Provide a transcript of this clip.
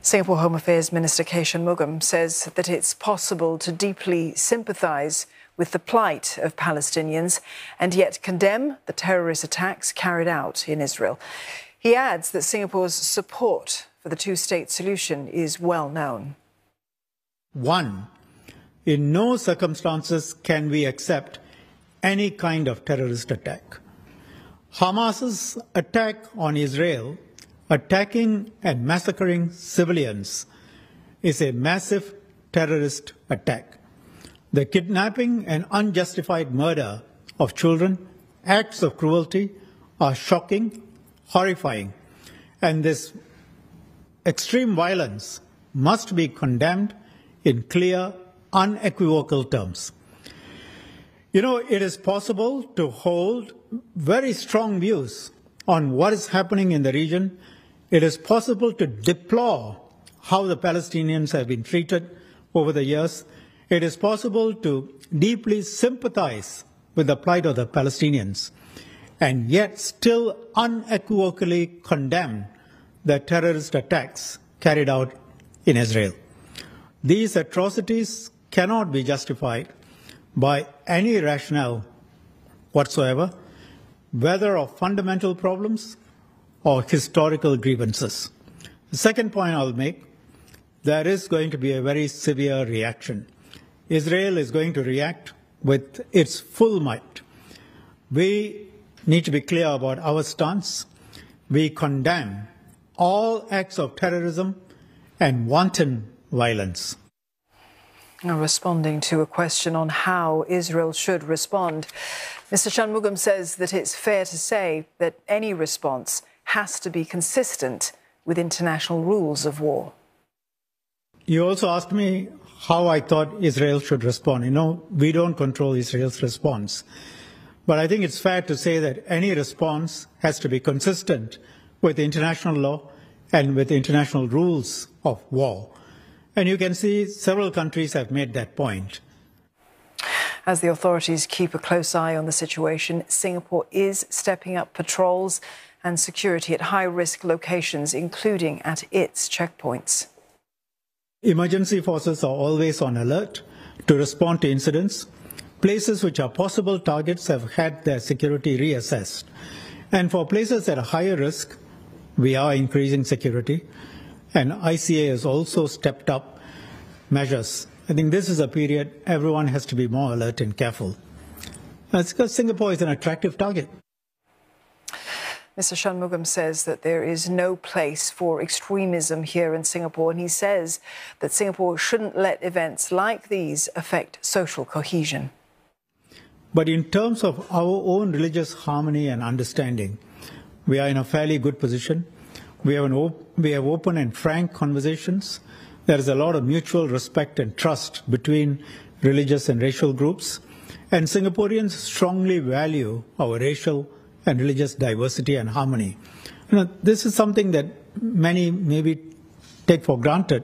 Singapore Home Affairs Minister Shanmugam says that it's possible to deeply sympathise with the plight of Palestinians and yet condemn the terrorist attacks carried out in Israel. He adds that Singapore's support for the two-state solution is well known. 1. In no circumstances can we accept any kind of terrorist attack. Hamas's attack on Israel, attacking and massacring civilians, is a massive terrorist attack. The kidnapping and unjustified murder of children, acts of cruelty, are shocking, horrifying, and this extreme violence must be condemned in clear, unequivocal terms. You know, it is possible to hold very strong views on what is happening in the region. It is possible to deplore how the Palestinians have been treated over the years. It is possible to deeply sympathize with the plight of the Palestinians and yet still unequivocally condemn the terrorist attacks carried out in Israel. These atrocities cannot be justified by any rationale whatsoever, whether of fundamental problems or historical grievances. The second point I'll make, there is going to be a very severe reaction. Israel is going to react with its full might. We need to be clear about our stance. We condemn all acts of terrorism and wanton violence. Now, responding to a question on how Israel should respond, Mr. Shanmugam says that it's fair to say that any response has to be consistent with international rules of war. You also asked me how I thought Israel should respond. You know, we don't control Israel's response. But I think it's fair to say that any response has to be consistent with international law and with international rules of war. And you can see several countries have made that point. As the authorities keep a close eye on the situation, Singapore is stepping up patrols and security at high-risk locations, including at its checkpoints. Emergency forces are always on alert to respond to incidents. Places which are possible targets have had their security reassessed. And for places at a higher risk, we are increasing security. And ICA has also stepped up measures. I think this is a period everyone has to be more alert and careful. That's because Singapore is an attractive target. Mr. Shanmugam says that there is no place for extremism here in Singapore, and he says that Singapore shouldn't let events like these affect social cohesion. But in terms of our own religious harmony and understanding, we are in a fairly good position. We have open and frank conversations. There is a lot of mutual respect and trust between religious and racial groups. And Singaporeans strongly value our racial and religious diversity and harmony. You know, this is something that many maybe take for granted.